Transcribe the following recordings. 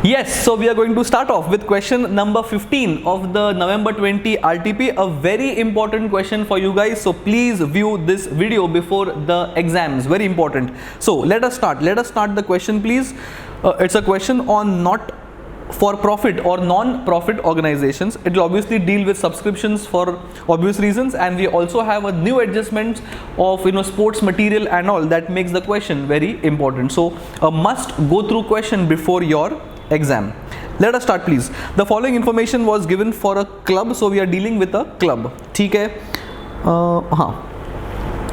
Yes, so we are going to start off with question number 15 of the November 20 RTP, a very important question for you guys. So please view this video before the exams, very important. So let us start the question, please. It's a question on not for profit or non-profit organizations. It will obviously deal with subscriptions for obvious reasons, and we also have a new adjustment of sports material and all that makes the question very important. So a must go through question before your exam. Let us start, please. The following information was given for a club, so we are dealing with a club. ठीक है?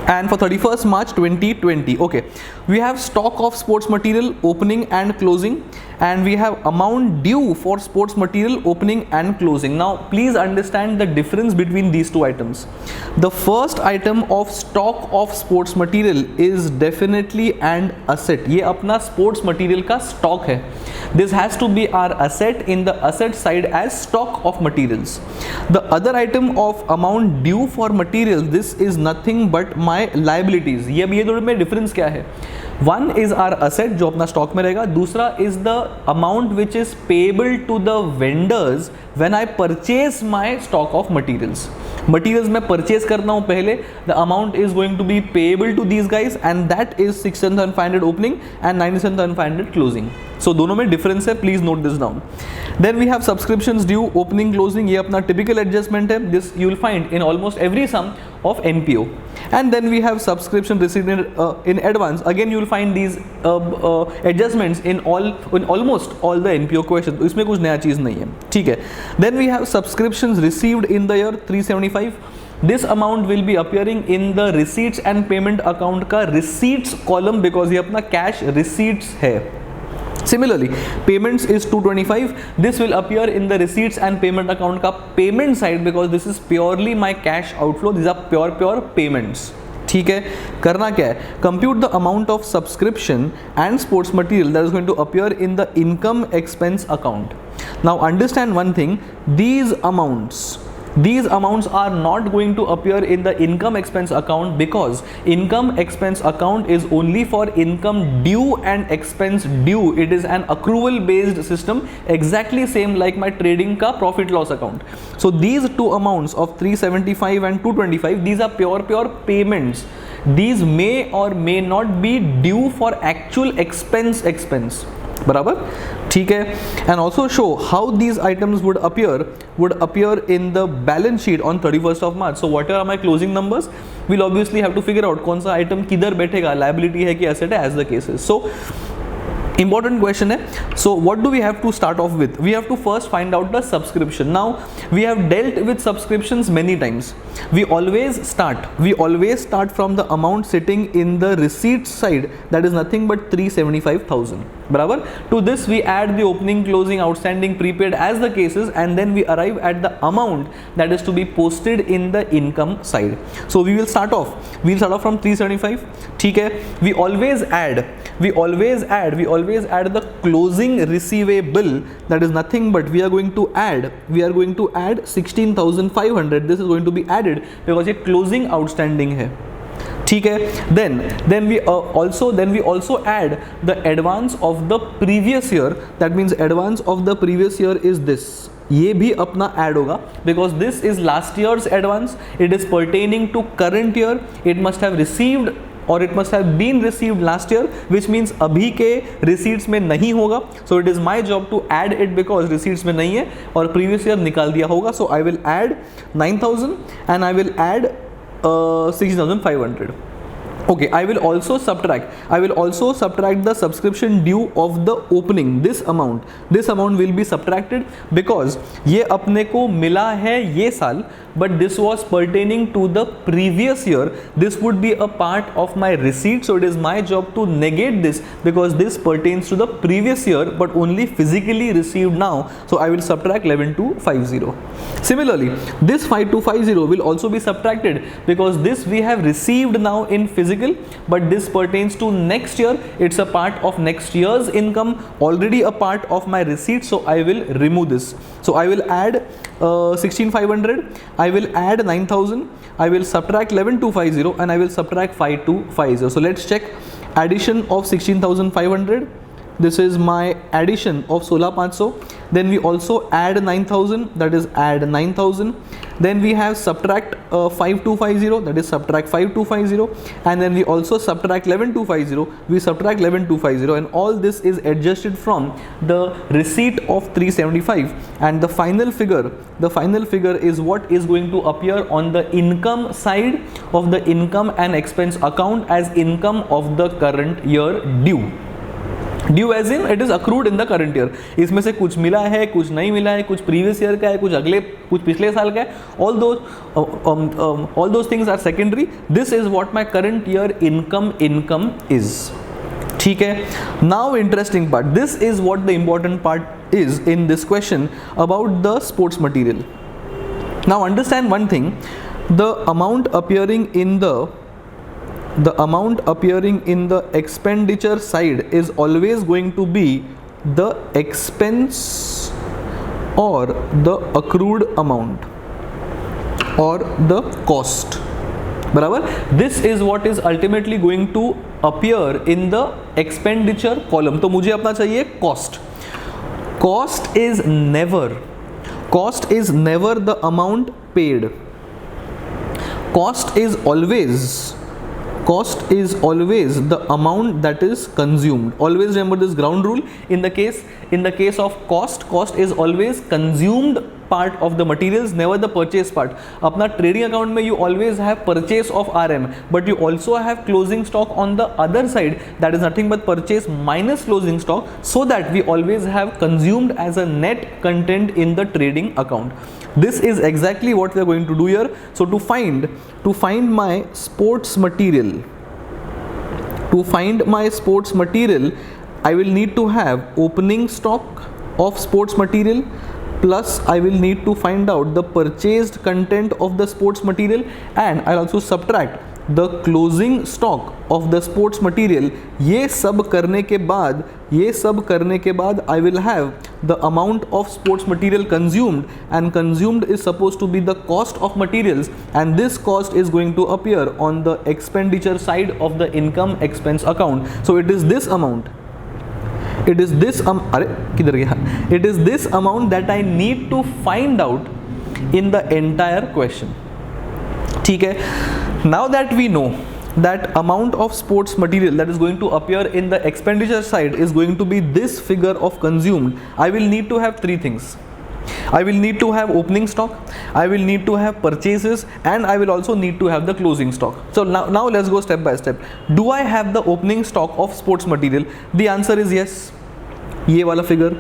And for 31st March 2020, okay, we have stock of sports material opening and closing, and we have amount due for sports material opening and closing. Now please understand the difference between these two items. The first item of stock of sports material is definitely an asset. ये अपना sports material का stock है. This has to be our asset in the asset side as stock of materials. The other item of amount due for material, this is nothing but my liabilities. ये दोनों में difference क्या है? One is our asset जो अपना stock में रहेगा, दूसरा is the amount which is payable to the vendors when I purchase my stock of materials. Materials मैं purchase करना हूँ पहले, the amount is going to be payable to these guys, and that is 67,500 opening and 97,500 closing. So दोनों में difference है, please note this down. Then we have subscriptions due, opening, closing. ये अपना typical adjustment है. This you will find in almost every sum of NPO. And then we have subscription received in advance. Again you will find these adjustments in almost all the NPO questions. इसमें कुछ नया चीज़ नहीं है, ठीक है. Then we have subscriptions received in the year 375. This amount will be appearing in the receipts and payment account का receipts column because ये अपना cash receipts है. Similarly, payments is 225. This will appear in the receipts and payment account का payment side because this is purely my cash outflow. These are pure payments. ठीक है, करना क्या है? Compute the amount of subscription and sports material that is going to appear in the income expense account. Now understand one thing, these amounts are not going to appear in the income expense account because income expense account is only for income due and expense due. It is an accrual based system, exactly same like my trading ka profit loss account. So these two amounts of 375 and 225, these are pure payments. These may or may not be due for actual expense. बराबर, ठीक है. And also show how these items would appear in the balance sheet on 31st of March. So whatever are my closing numbers, we'll obviously have to figure out कौन सा item किधर बैठेगा, liability है कि asset है, as the case is. So important question है. So what do we have to start off with? We have to first find out the subscription. Now we have dealt with subscriptions many times. We always start from the amount sitting in the receipt side, that is nothing but 375,000. बराबर. To this we add the opening, closing, outstanding, prepaid as the cases, and then we arrive at the amount that is to be posted in the income side. So we'll start off from 375. ठीक है. We always add the closing receivable, that is nothing but we are going to add 16,500. This is going to be added because ये closing outstanding है. ठीक है. Then we also add the advance of the previous year. That means advance of the previous year is this. ये भी अपना add होगा because this is last year's advance. It is pertaining to current year. It must have received or it must have been received last year, which means अभी के receipts में नहीं होगा. So it is my job to add it because receipts में नहीं है और previous year निकाल दिया होगा. So I will add 9,000 and I will add 16,500. Okay, I will also subtract the subscription due of the opening. This amount will be subtracted because ये अपने को मिला है ये साल, but this was pertaining to the previous year. This would be a part of my receipt, so it is my job to negate this because this pertains to the previous year but only physically received now. So I will subtract 11,250. Similarly, this 5,250 will also be subtracted because this we have received now in physical, but this pertains to next year. It's a part of next year's income, already a part of my receipt, so I will remove this. So I will add 16,500, I will add 9,000, I will subtract 11,250 and I will subtract 5,250. So let's check addition of 16,500 this is my addition of 16,500. Then we also add 9,000, that is add 9,000. Then we have subtract 5,250, that is subtract 5,250, and then we also subtract 11,250, we subtract 11,250, and all this is adjusted from the receipt of 375, and the final figure is what is going to appear on the income side of the income and expense account as income of the current year due. Due as in it is accrued in the current year. इसमें से कुछ मिला है, कुछ नहीं मिला है, कुछ प्रीवियस ईयर का है, कुछ पिछले साल का है. All those things are secondary. This is what my current year income is. ठीक है. Now interesting part, this is what the important part is in this question about the sports material. Now understand one thing, the amount appearing in the expenditure side is always going to be the expense or the accrued amount or the cost. बराबर. This is what is ultimately going to appear in the expenditure column. तो मुझे अपना चाहिए cost. Cost is never the amount paid. Cost is always the amount that is consumed. Always remember this ground rule. In the case of cost is always consumed part of the materials, never the purchase part. अपना trading account में you always have purchase of RM, but you also have closing stock on the other side, that is nothing but purchase minus closing stock, so that we always have consumed as a net content in the trading account. This is exactly what we are going to do here. So to find my sports material, I will need to have opening stock of sports material, plus I will need to find out the purchased content of the sports material, and I'll also subtract the closing stock of the sports material. ये सब करने के बाद I will have the amount of sports material consumed, and consumed is supposed to be the cost of materials, and this cost is going to appear on the expenditure side of the income expense account. So it is this amount. It is this amount that I need to find out in the entire question. ठीक है. Now that we know that amount of sports material that is going to appear in the expenditure side is going to be this figure of consumed, I will need to have three things. I will need to have opening stock, I will need to have purchases, and I will also need to have the closing stock. So now let's go step by step. Do I have the opening stock of sports material? The answer is yes. ये वाला figure.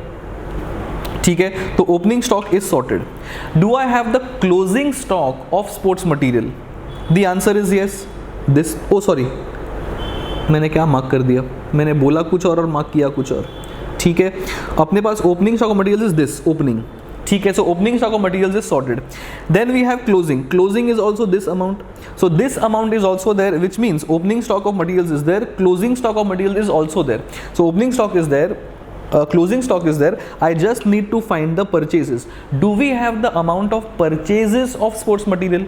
ठीक है. तो opening stock is sorted. Do I have the closing stock of sports material? The answer is yes. This, oh sorry, मैंने क्या mark कर दिया, मैंने बोला कुछ और मार्क किया कुछ और. ठीक है. अपने पास opening stock of material is this opening. ठीक है. So opening stock of material is sorted. Then we have closing is also this amount. So this amount is also there, which means opening stock of material is there, closing stock of material is also there. So opening stock is there, closing stock is there. I just need to find the purchases. Do we have the amount of purchases of sports material?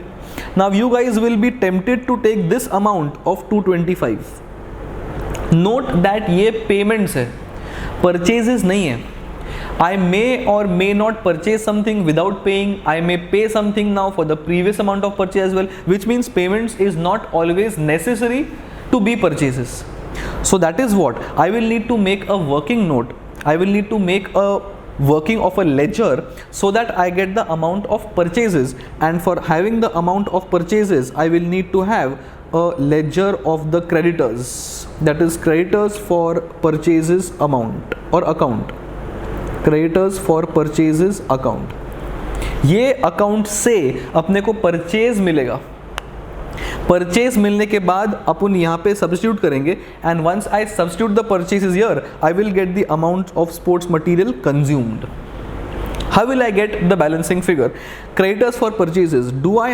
Now you guys will be tempted to take this amount of 225. Note that ये payments है, purchases नहीं है. I may or may not purchase something without paying. I may pay something now for the previous amount of purchase as well, which means payments is not always necessary to be purchases. So that is what I will need to make a working note. I will need to make a working of a ledger so that I get the amount of purchases, and for having the amount of purchases I will need to have a ledger of the creditors, that is creditors for purchases amount or account, creditors for purchases account. ये account से अपने को purchase मिलेगा. Purchase मिलने के बाद अपन यहाँ पे सब्स्टिट्यूट करेंगे, and once I substitute the purchases here I will get the amount of sports material consumed. How will I get the balancing figure? Creditors for purchases. Do I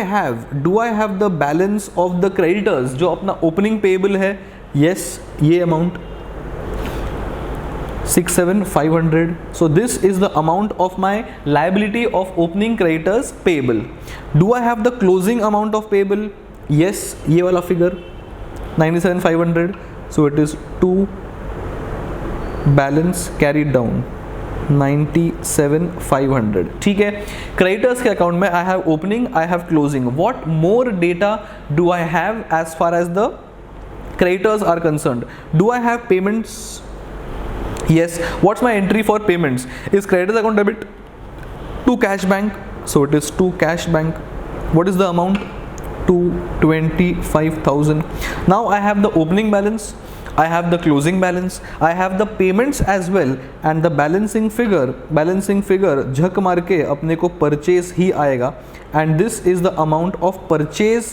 have the balance of the creditors जो अपना opening payable है? Yes, ये amount 67,500. So this is the amount of my liability of opening creditors payable. Do I have the closing amount of payable? Yes, ये वाला figure 97,500. So it is 2 balance carried down 97,500. ठीक है. Creditors के account में I have opening, I have closing. What more data do I have as far as the creditors are concerned? Do I have payments? Yes. What's my entry for payments? Is creditors account debit to cash bank? So it is to cash bank. What is the amount? 225,000. Now I have the opening balance, I have the closing balance, I have the payments as well, and the balancing figure झक मार के अपने को purchase ही आएगा, and this is the amount of purchase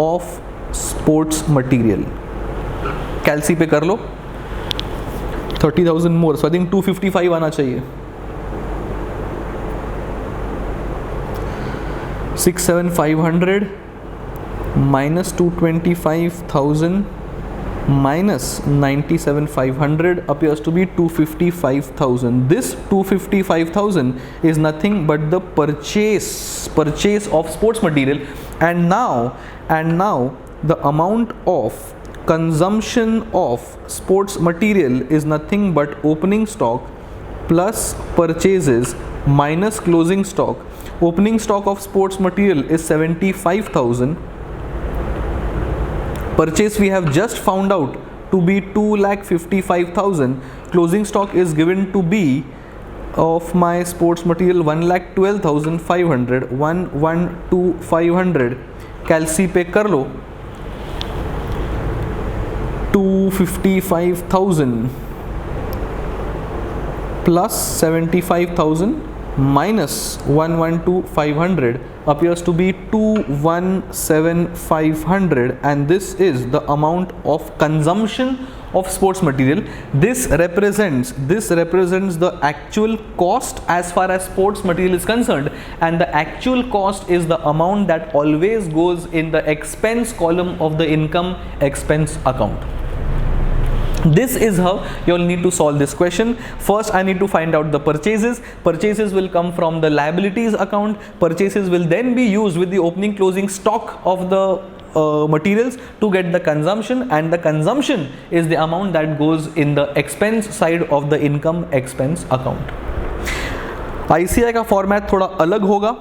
of sports material. कैलसी पे कर लो 30,000 मोर, सो I think 255 आना चाहिए. 67,500 minus 225,000 minus 97,500 appears to be 255,000. This 255,000 is nothing but the purchase of sports material, and now the amount of consumption of sports material is nothing but opening stock plus purchases minus closing stock. Opening stock of sports material is 75,000. Purchase we have just found out to be 2,55,000. Closing stock is given to be of my sports material 1,12,500. 1,12,500 कैलसी पे कर लो 255,000 plus 75,000 minus 112,500 appears to be 217,500, and this is the amount of consumption of sports material. This represents the actual cost as far as sports material is concerned, and the actual cost is the amount that always goes in the expense column of the income expense account. This is how you all need to solve this question. First, I need to find out the purchases. Purchases will come from the liabilities account. Purchases will then be used with the opening closing stock of the materials to get the consumption, and the consumption is the amount that goes in the expense side of the income expense account. ICI का format थोड़ा अलग होगा.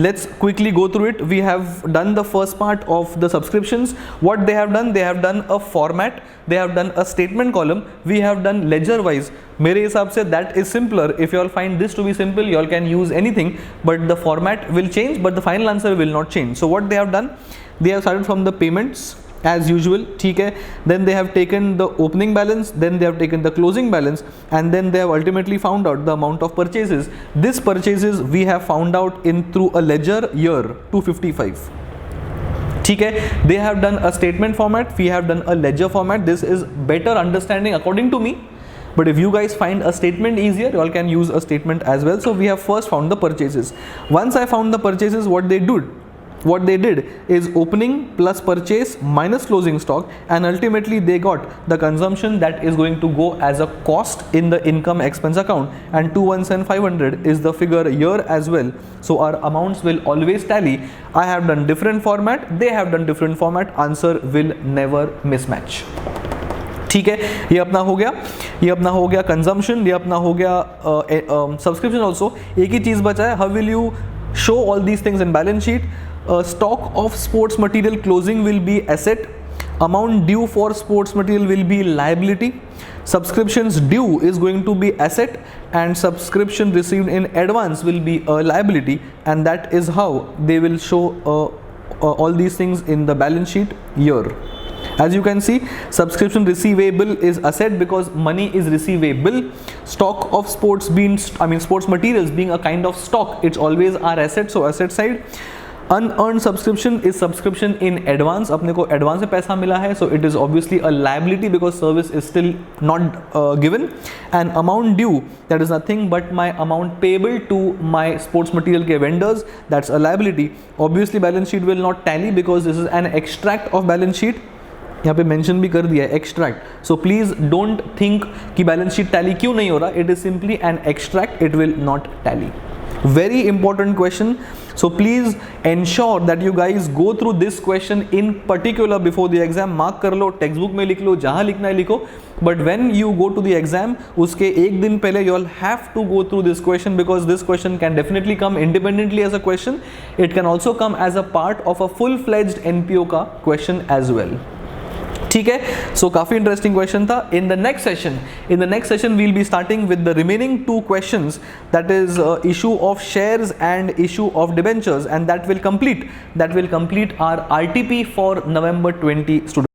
Let's quickly go through it. We have done the first part of the subscriptions. What they have done a format, they have done a statement column, we have done ledger wise. मेरे हिसाब से that is simpler. If you all find this to be simple, you all can use anything, but the format will change, but the final answer will not change. So what they have done, they have started from the payments as usual. ठीक है. Then they have taken the opening balance, then they have taken the closing balance, and then they have ultimately found out the amount of purchases. This purchases we have found out in through a ledger year 255. ठीक है. They have done a statement format, we have done a ledger format. This is better understanding according to me, but if you guys find a statement easier, you all can use a statement as well. So we have first found the purchases. Once I found the purchases, what they did is opening plus purchase minus closing stock, and ultimately they got the consumption that is going to go as a cost in the income expense account, and 217,500 is the figure here as well. So our amounts will always tally. I have done different format, they have done different format, answer will never mismatch. ठीक है. ये अपना हो गया consumption, ये अपना हो गया सब्सक्रिप्शन ऑल्सो. एक ही चीज़ बचा है, how will you show all these things in balance sheet? Stock of sports material closing will be asset, amount due for sports material will be liability, subscriptions due is going to be asset, and subscription received in advance will be a liability, and that is how they will show all these things in the balance sheet here. As you can see, subscription receivable is asset because money is receivable. Stock of sports materials being a kind of stock, it's always our asset, so asset side. Unearned subscription is subscription in advance. अपने को advance में पैसा मिला है, so it is obviously a liability because service is still not given. And amount due, that is nothing but my amount payable to my sports material के vendors, that's a liability. Obviously balance sheet will not tally because this is an extract of balance sheet. यहाँ पे mention भी कर दिया है extract. So please don't think कि balance sheet tally क्यों नहीं हो रहा. It is simply an extract, it will not tally. very important question. So please ensure that you guys go through this question in particular before the exam. Mark कर लो, textbook में लिख लो, जहाँ लिखना है लिखो. But when you go to the exam, उसके एक दिन पहले you all have to go through this question, because this question can definitely come independently as a question. It can also come as a part of a full-fledged NPO का question as well. ठीक है, सो काफी interesting question था. In the next session we'll be starting with the remaining 2 questions, that is issue of shares and issue of debentures, and that will complete our RTP for November 20 student.